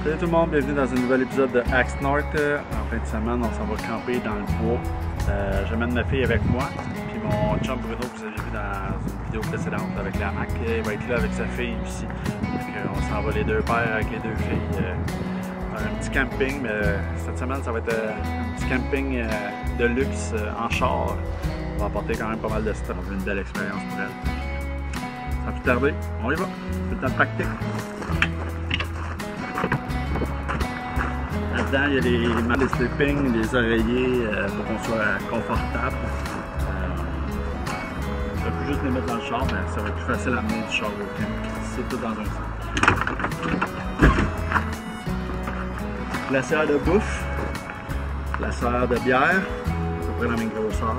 Salut tout le monde, bienvenue dans un nouvel épisode de Axe North. En fin de semaine, on s'en va camper dans le bois. J'amène ma fille avec moi, puis mon chum Bruno que vous avez vu dans une vidéo précédente avec la Avec, il va être là avec sa fille aussi. Donc, on s'en va les deux pères avec les deux filles. Un petit camping, mais cette semaine ça va être un petit camping de luxe en char. On va apporter quand même pas mal de stuff, une belle expérience pour elle. Sans plus tarder, on y va, c'est le temps de pratique. Là-dedans, il y a les mats de sleeping, les oreillers pour qu'on soit confortable. Je vais juste les mettre dans le char, mais ça va être plus facile à amener du char au camp. C'est tout dans un sac. Glacière de bouffe, glacière de bière, à peu près la même grosseur.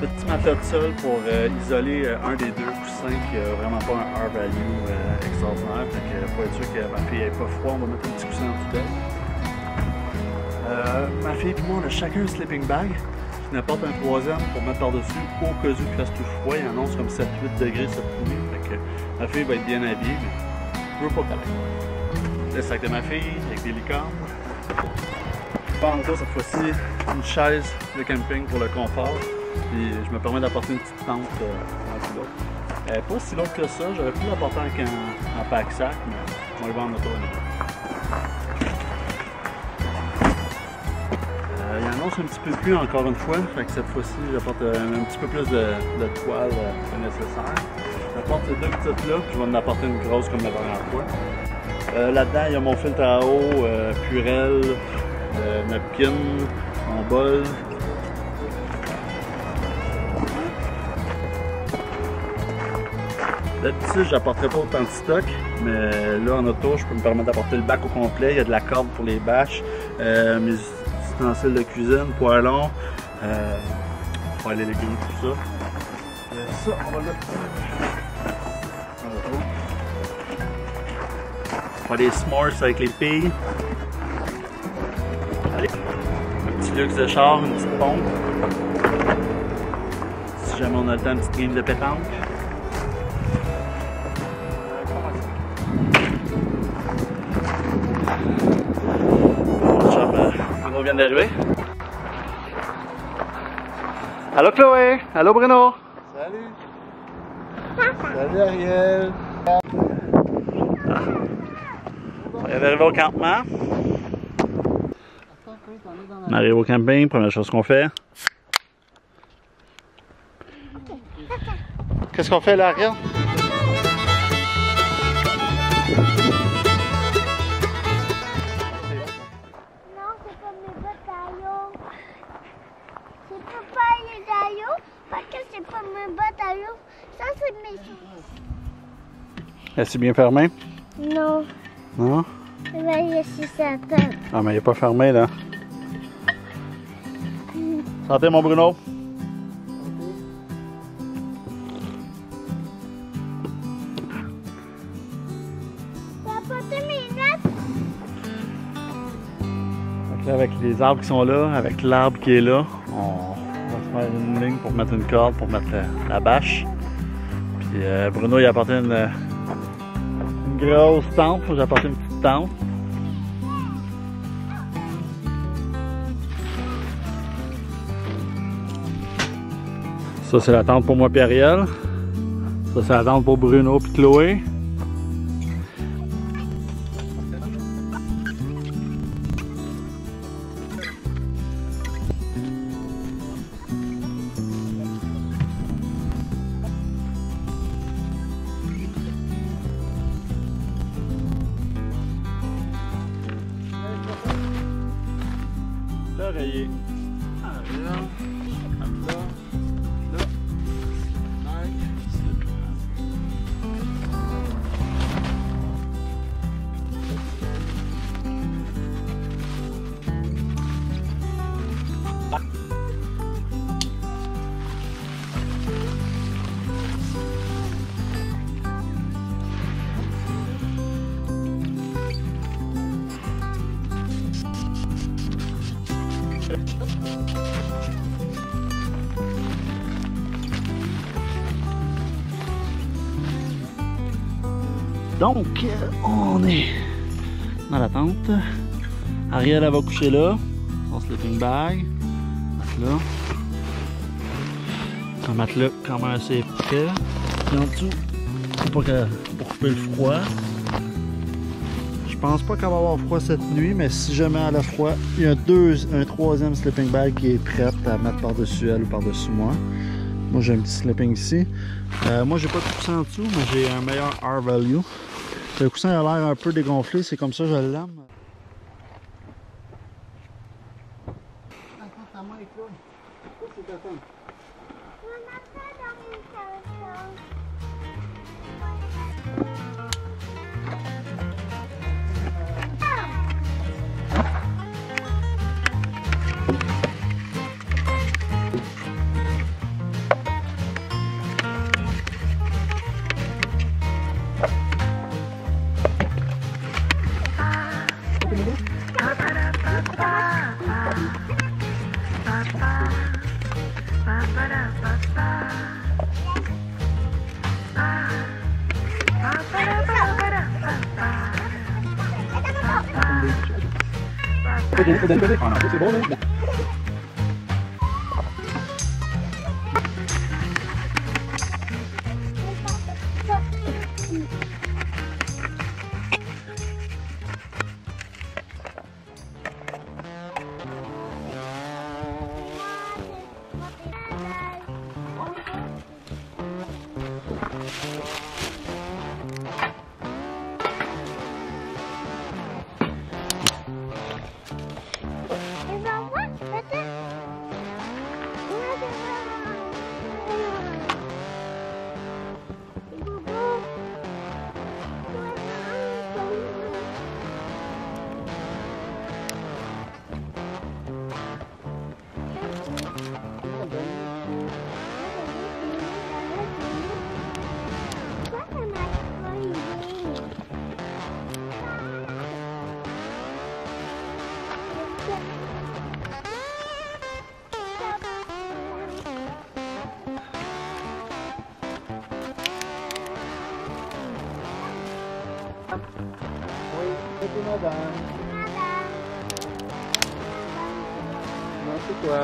Petit matelas de sol pour isoler un des deux coussins qui n'a vraiment pas un R-value extraordinaire. Fait que pour être sûr que ma fille n'ait pas froid, on va mettre un petit coussin en dessous d'elle. Ma fille et moi, on a chacun un sleeping bag. Je n'apporte un troisième pour mettre par-dessus au cas où il fasse tout froid. Il annonce comme 7-8 degrés cette nuit. Fait que ma fille va être bien habillée, mais je veux pas qu'elle. Le sac de ma fille avec des licornes. Encore cette fois-ci, une chaise de camping pour le confort. Puis je me permets d'apporter une petite tente en dessous l'autre. Elle n'est pas si longue que ça, j'aurais pu l'apporter en pack-sac, mais on va y voir en auto. Il annonce un petit peu plus encore une fois, fait que cette fois-ci j'apporte un petit peu plus de toile que nécessaire. J'apporte ces deux petites là, puis je vais en apporter une grosse comme la dernière fois. Là-dedans il y a mon filtre à eau, purelle, napkin, mon bol. D'habitude, je n'apporterai pas autant de stock, mais là en auto, je peux me permettre d'apporter le bac au complet. Il y a de la corde pour les bâches, mes ustensiles de cuisine, poêlons, pour les légumes, tout ça. Ça, on va le mettre en auto. On va faire des s'mores avec les filles. Allez, un petit luxe de char, une petite pompe. Si jamais on a le temps, une petite game de pétanque. On vient d'arriver. Allô Chloé, allô Bruno. Salut. Salut Ariel. On vient d'arriver au campement. On arrive au camping, première chose qu'on fait. Qu'est-ce qu'on fait là, Ariel? Ça, c'est mes choses. Est-ce bien fermé? Non. Non? Je vais aller sur sa tête. Ah, mais il n'est pas fermé là. Santé, mon Bruno. T'as apporté mes notes? Donc là, avec les arbres qui sont là, avec l'arbre qui est là, on va se faire une ligne pour mettre une corde, pour mettre la bâche. Puis Bruno il a apporté une grosse tente, j'ai apporté une petite tente. Ça c'est la tente pour moi et Ariel. Ça c'est la tente pour Bruno et Chloé. L'oreiller. Là, là, là. Donc, on est dans la tente. Ariel, elle va coucher là. Son sleeping bag. Là. Un matelas quand même assez épais. Et en dessous, pour couper le froid. Je pense pas qu'elle va avoir froid cette nuit, mais si jamais elle a froid, il y a un troisième sleeping bag qui est prêt à mettre par-dessus elle ou par-dessus moi. Moi j'ai un petit sleeping ici. Moi j'ai pas de coussin en dessous, mais j'ai un meilleur R-value. Le coussin a l'air un peu dégonflé, c'est comme ça que je l'aime. Attends, ta main est quoi? Qu'est-ce que t'attends? C'est bon, là? Oui, madame. Non, c'est quoi?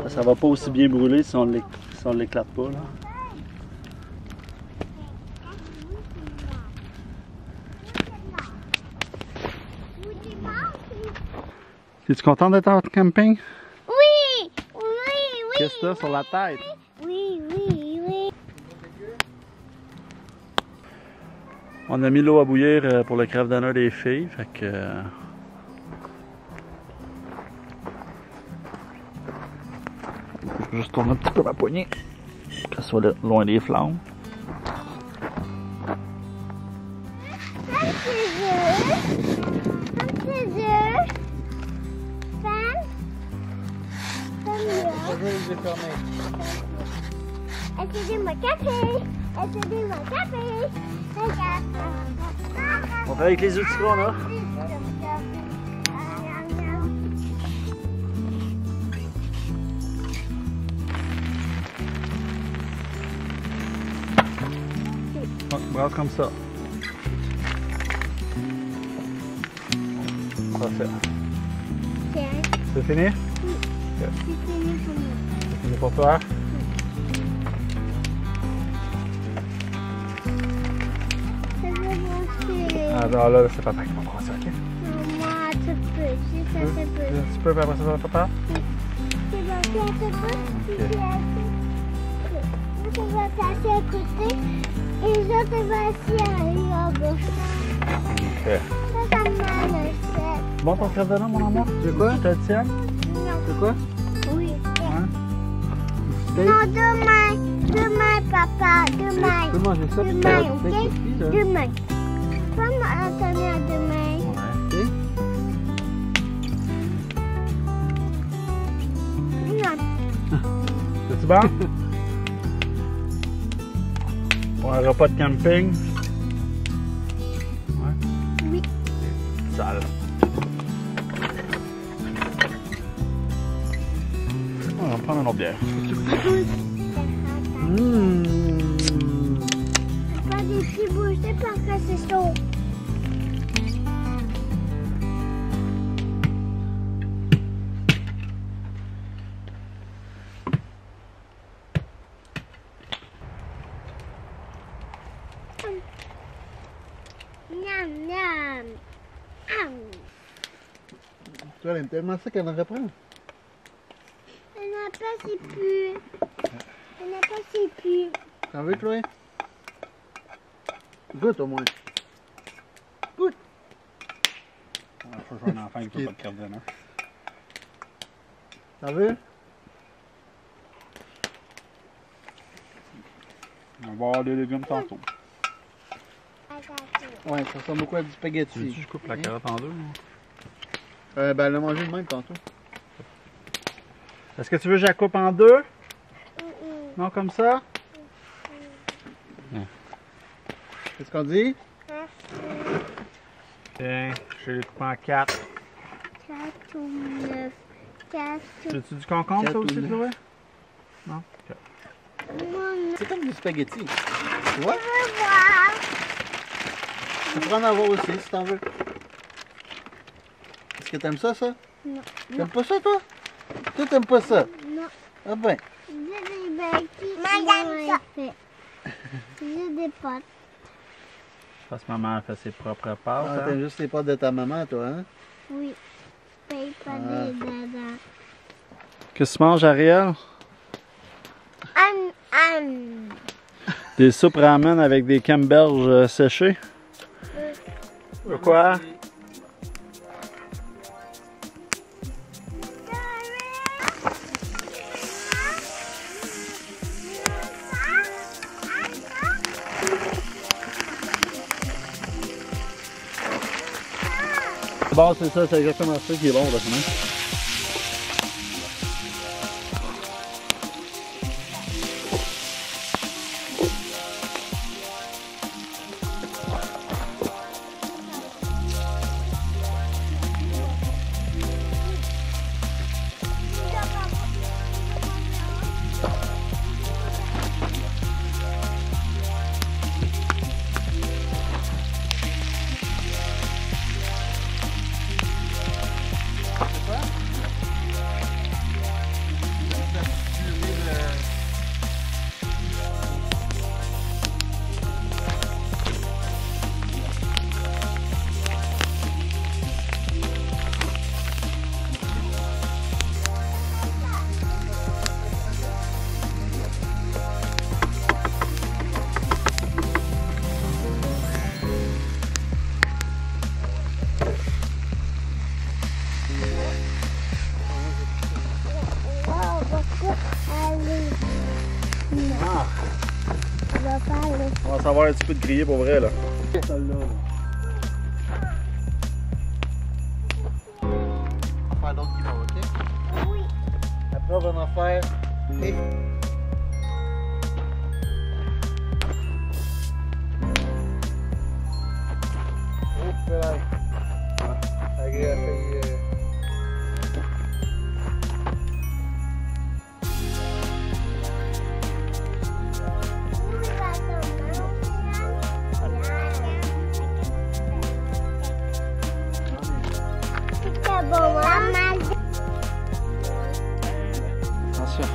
Ça va pas aussi bien brûler si on l'éclate pas là. Es-tu content d'être en camping? Oui! Oui! Oui! Qu'est-ce que t'as sur la tête? Oui! Oui! Oui! On a mis l'eau à bouillir pour le crève-dîner des filles, fait que... Juste tourner un petit peu ma poignée, qu'elle soit loin des flammes. Attendez-moi café! Attendez-moi café! On fait avec les outils qu'on a. Brasse comme ça. Parfait. C'est fini? Oui. C'est fini pour moi. C'est fini pour toi? Ah non, là, c'est papa qui va brasser, ok? Non, moi, un petit peu. Juste un petit peu. Un petit peu, puis après ça, va papa? C'est bon, c'est un petit peu. Je vais passer à côté. Et je te vais assis à la gauche. Ok. Ça m'a laissé. Bon, ton crève de là, mon amour? Tu veux quoi? Je te le tiens? Non. Tu veux quoi? Oui. Hein? Non, demain. Demain, papa. Demain. Tu peux manger ça? Demain, ok? Demain. Demain. Pas m'attendre à demain. Ouais. bon? Pour un repas de camping? Ouais. Oui. Sale. On va prendre une autre bière. Pas des petits bouchées parce que c'est chaud. Miam, miam. Tu vois, elle aime tellement ça qu'elle en reprend. Elle n'a pas si pu. Elle n'a pas si pu. T'en veux, Chloé? Goûte au moins. Goûte. Il faut que je sois un enfant qui peut pas de carte de nom. T'en veux? On va avoir des légumes tantôt. Ouais, ça ressemble beaucoup à du spaghetti. Tu veux que je coupe la carotte en deux? Moi? Ben, elle a mangé le même tantôt. Est-ce que tu veux que je la coupe en deux? Non, comme ça? Qu'est-ce qu'on dit? Tiens, je les coupe en 4. 4 ou 9. 4 ou... Veux-tu du concombre, Quatre ça ou aussi, neuf. Chloé? Non? Ok. C'est comme du spaghetti. Tu vois? Je veux voir. Tu peux en avoir aussi si t'en veux. Est-ce que t'aimes ça, ça? Non. T'aimes pas ça, toi? Toi, t'aimes pas ça? Non. Ah ben. J'ai des bêtises. Madame, fait. J'ai des potes. Parce que maman a fait ses propres pâtes. Ah, Hein? t'aimes juste les pâtes de ta maman, toi, hein? Oui. Paye pas Ah. des dada. Qu'est-ce que tu manges, Ariel? Des soupes ramen avec des camemberges séchés. Quoi? Bon, c'est ça, c'est exactement ça qui est bon, là, quand même. On va savoir un petit peu de grillé pour vrai, là. Celle-là. On va faire d'autres guimauves, ok? Oui. Après, on va en faire des... Oups, là. Agréable. Attention.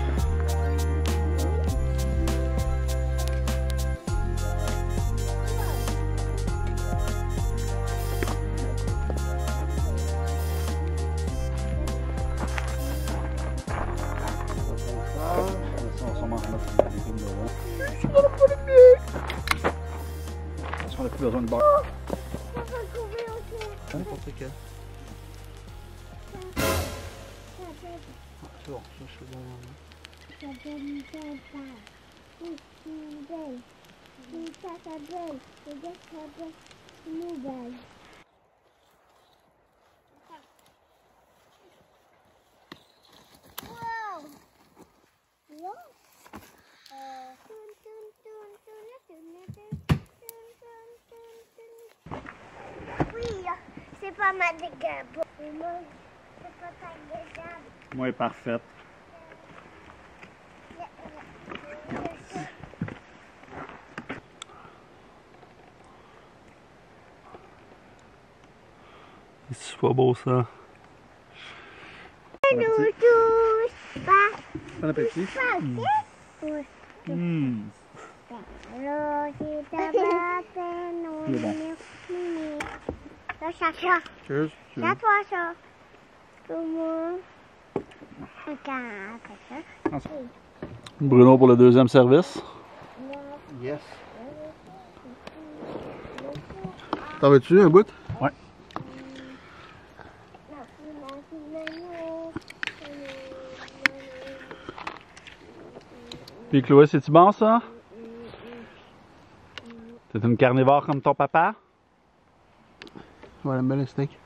On n'a plus besoin de beurre. N'importe quel. C'est bon, ça c'est bon. pas ma dégâts. Moi, c'est pas ta dégâts. Moi, parfaite. C'est pas beau ça. Nous tous. Bon appétit. Oui. Alors, c'est ta Il est bon. Là, chacun. Cheers. C'est à toi, ça. Pour moi. Bruno pour le deuxième service. Yes. T'en veux-tu un bout? Ouais. Puis Chloé, c'est-tu bon ça? T'es une carnivore comme ton papa? Ouais, j'aime bien les steaks.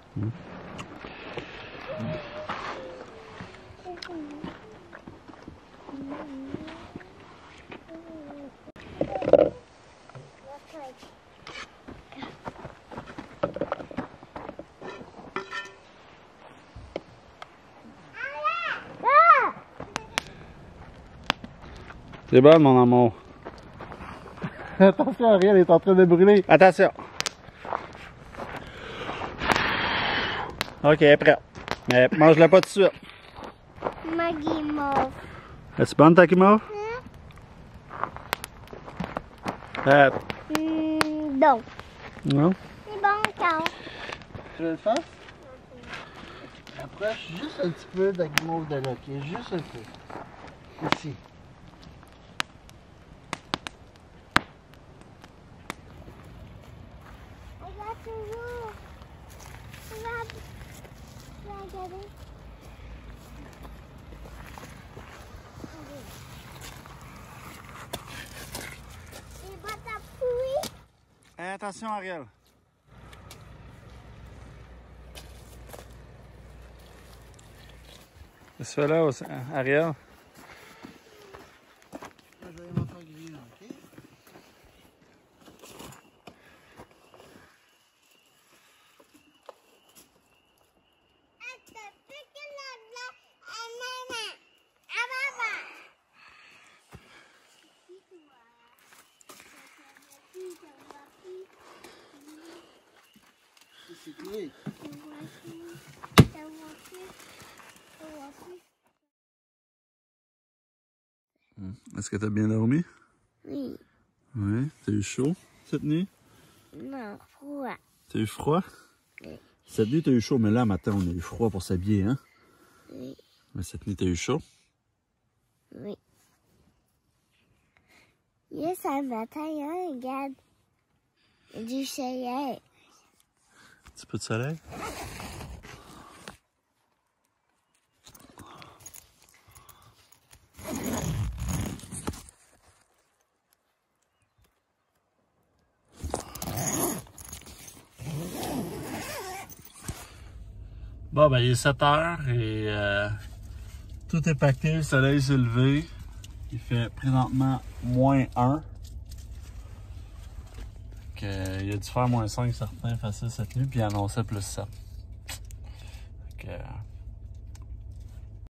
C'est bon, mon amour. Attention, Ariel est en train de brûler. Attention. Ok, prêt. Mais mange-la pas tout de suite. Ma guimauve. Est-ce bonne ta guimauve? Non. Non. C'est bon, quand? Tu veux le faire? Approche juste un petit peu de la guimauve de là, ok? Juste un peu. Ici. Regarde toujours. Regarde. Regardez. Les boîtes à fruits. Attention, Ariel. Qu'est-ce que tu fais là, Ariel? Je vais m'en faire griller, ok? C'est clé. Est-ce que t'as bien dormi? Oui. Oui. T'as eu chaud cette nuit? Non, froid. T'as eu froid? Oui. Cette nuit, t'as eu chaud, mais là, matin, on a eu froid pour s'habiller, hein? Oui. Mais cette nuit, t'as eu chaud? Oui. Hier, ça matin, hein, regarde. Il y a du soleil. Un petit peu de soleil? Bon, ben, il est 7 heures et tout est paqué, le soleil s'est levé. Il fait présentement -1. Il a dû faire -5 certains facile cette nuit, puis il annonçait +7.